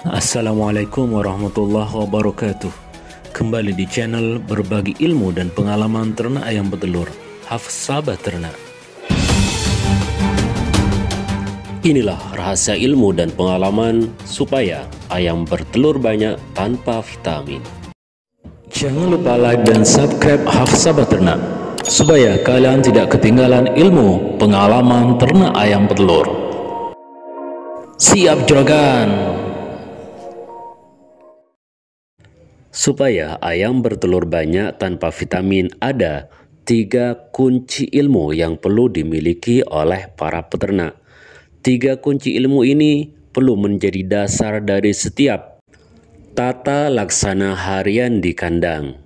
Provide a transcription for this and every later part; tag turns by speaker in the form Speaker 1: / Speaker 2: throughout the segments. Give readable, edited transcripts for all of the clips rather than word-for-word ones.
Speaker 1: Assalamualaikum warahmatullahi wabarakatuh. Kembali di channel berbagi ilmu dan pengalaman ternak ayam petelur, Hafsabah Ternak. Inilah rahasia ilmu dan pengalaman supaya ayam bertelur banyak tanpa vitamin. Jangan lupa like dan subscribe Hafsabah Ternak supaya kalian tidak ketinggalan ilmu pengalaman ternak ayam petelur. Siap juragan. Supaya ayam bertelur banyak tanpa vitamin, ada 3 kunci ilmu yang perlu dimiliki oleh para peternak. 3 kunci ilmu ini perlu menjadi dasar dari setiap tata laksana harian di kandang.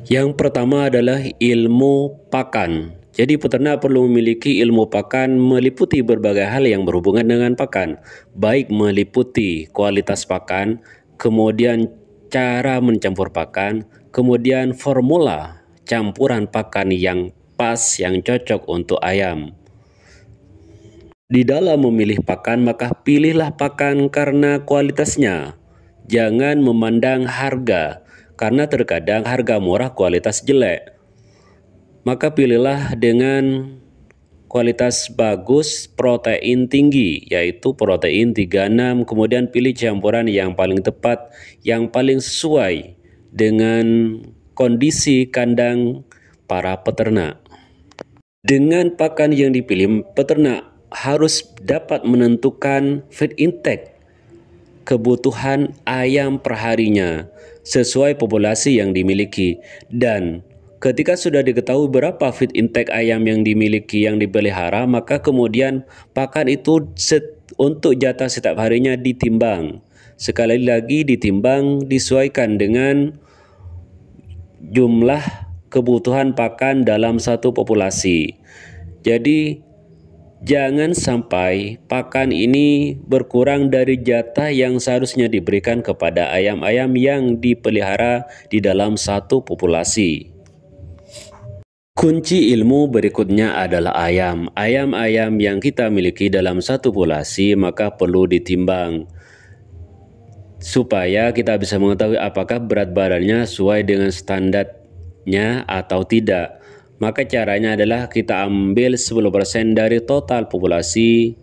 Speaker 1: Yang pertama adalah ilmu pakan. Jadi peternak perlu memiliki ilmu pakan meliputi berbagai hal yang berhubungan dengan pakan, baik meliputi kualitas pakan, kemudian cara mencampur pakan, kemudian formula campuran pakan yang pas, yang cocok untuk ayam. Di dalam memilih pakan, maka pilihlah pakan karena kualitasnya. Jangan memandang harga, karena terkadang harga murah kualitas jelek. Maka pilihlah dengan kualitas bagus, protein tinggi, yaitu protein 36, kemudian pilih campuran yang paling tepat, yang paling sesuai dengan kondisi kandang para peternak. Dengan pakan yang dipilih, peternak harus dapat menentukan feed intake kebutuhan ayam perharinya sesuai populasi yang dimiliki, dan ketika sudah diketahui berapa feed intake ayam yang dimiliki, yang dipelihara, maka kemudian pakan itu untuk jatah setiap harinya ditimbang. Sekali lagi ditimbang, disesuaikan dengan jumlah kebutuhan pakan dalam satu populasi. Jadi jangan sampai pakan ini berkurang dari jatah yang seharusnya diberikan kepada ayam-ayam yang dipelihara di dalam satu populasi. Kunci ilmu berikutnya adalah ayam. Ayam-ayam yang kita miliki dalam satu populasi maka perlu ditimbang supaya kita bisa mengetahui apakah berat badannya sesuai dengan standarnya atau tidak. Maka caranya adalah kita ambil 10% dari total populasi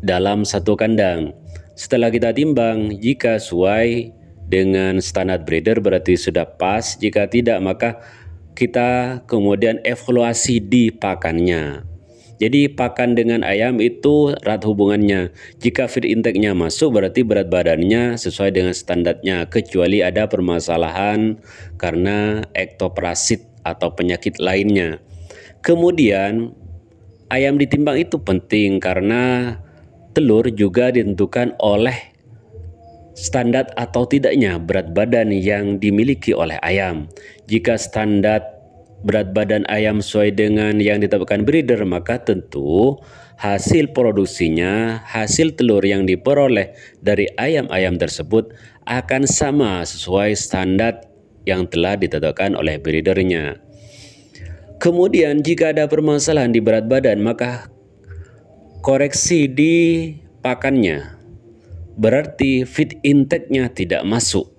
Speaker 1: dalam satu kandang. Setelah kita timbang, jika sesuai dengan standar breeder berarti sudah pas, jika tidak maka kita kemudian evaluasi di pakannya. Jadi pakan dengan ayam itu erat hubungannya. Jika feed intake-nya masuk berarti berat badannya sesuai dengan standarnya, kecuali ada permasalahan karena ektoparasit atau penyakit lainnya. Kemudian ayam ditimbang itu penting karena telur juga ditentukan oleh standar atau tidaknya berat badan yang dimiliki oleh ayam. Jika standar berat badan ayam sesuai dengan yang ditetapkan breeder, maka tentu hasil produksinya, hasil telur yang diperoleh dari ayam-ayam tersebut akan sama sesuai standar yang telah ditetapkan oleh breedernya. Kemudian jika ada permasalahan di berat badan, maka koreksi di pakannya. Berarti feed intake-nya tidak masuk.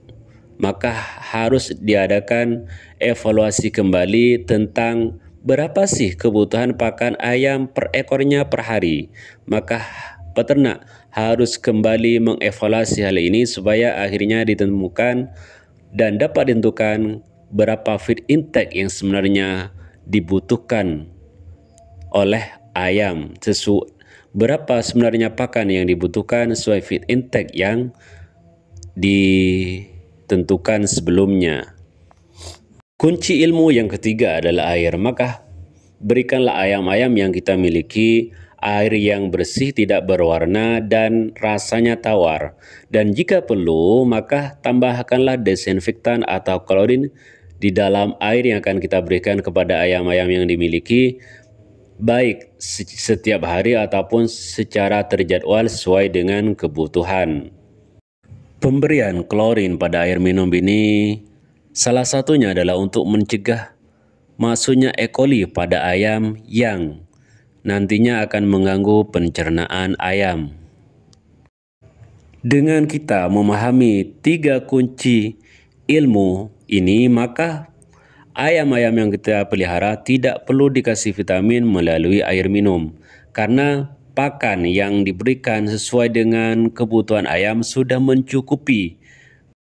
Speaker 1: Maka harus diadakan evaluasi kembali tentang berapa sih kebutuhan pakan ayam per ekornya per hari. Maka peternak harus kembali mengevaluasi hal ini supaya akhirnya ditemukan dan dapat ditentukan berapa feed intake yang sebenarnya dibutuhkan oleh ayam, berapa sebenarnya pakan yang dibutuhkan sesuai feed intake yang ditentukan sebelumnya. Kunci ilmu yang ketiga adalah air. Maka berikanlah ayam-ayam yang kita miliki air yang bersih, tidak berwarna dan rasanya tawar. Dan jika perlu, maka tambahkanlah desinfektan atau klorin di dalam air yang akan kita berikan kepada ayam-ayam yang dimiliki, baik setiap hari ataupun secara terjadwal sesuai dengan kebutuhan. Pemberian klorin pada air minum ini salah satunya adalah untuk mencegah masuknya E. coli pada ayam yang nantinya akan mengganggu pencernaan ayam. Dengan kita memahami 3 kunci ilmu ini, maka ayam-ayam yang kita pelihara tidak perlu dikasih vitamin melalui air minum, karena pakan yang diberikan sesuai dengan kebutuhan ayam sudah mencukupi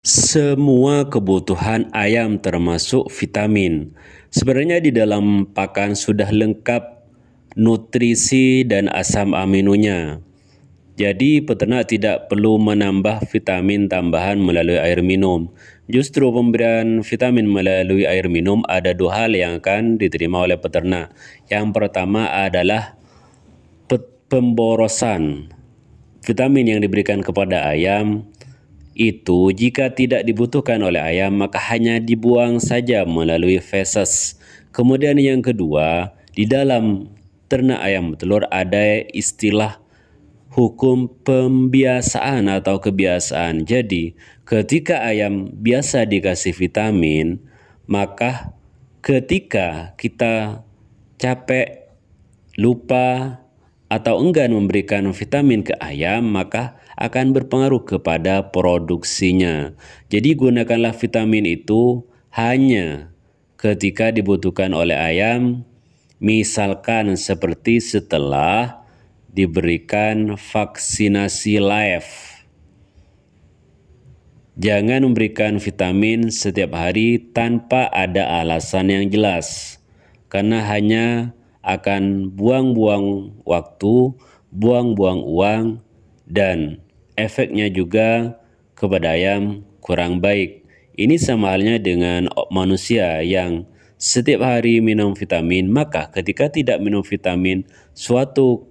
Speaker 1: semua kebutuhan ayam termasuk vitamin. Sebenarnya di dalam pakan sudah lengkap nutrisi dan asam aminonya. Jadi peternak tidak perlu menambah vitamin tambahan melalui air minum. Justru pemberian vitamin melalui air minum ada 2 hal yang akan diterima oleh peternak. Yang pertama adalah pemborosan. Vitamin yang diberikan kepada ayam itu jika tidak dibutuhkan oleh ayam maka hanya dibuang saja melalui feses. Kemudian yang kedua, di dalam ternak ayam telur ada istilah hukum pembiasaan atau kebiasaan. Jadi, ketika ayam biasa dikasih vitamin, maka ketika kita capek, lupa, atau enggan memberikan vitamin ke ayam, maka akan berpengaruh kepada produksinya. Jadi gunakanlah vitamin itu hanya ketika dibutuhkan oleh ayam, misalkan seperti setelah diberikan vaksinasi live. Jangan memberikan vitamin setiap hari tanpa ada alasan yang jelas, karena hanya akan buang-buang waktu, buang-buang uang, dan efeknya juga kepada ayam kurang baik. Ini sama halnya dengan manusia yang setiap hari minum vitamin, maka ketika tidak minum vitamin suatu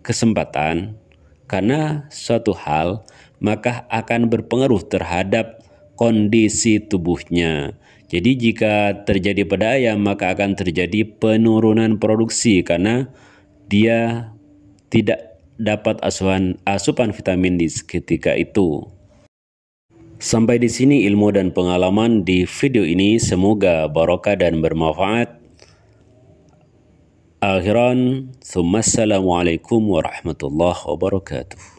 Speaker 1: kesempatan karena suatu hal, maka akan berpengaruh terhadap kondisi tubuhnya. Jadi jika terjadi pada ayam maka akan terjadi penurunan produksi karena dia tidak dapat asupan vitamin di ketika itu. Sampai di sini ilmu dan pengalaman di video ini, semoga barokah dan bermanfaat. Akhiran, Assalamualaikum warahmatullahi wabarakatuh.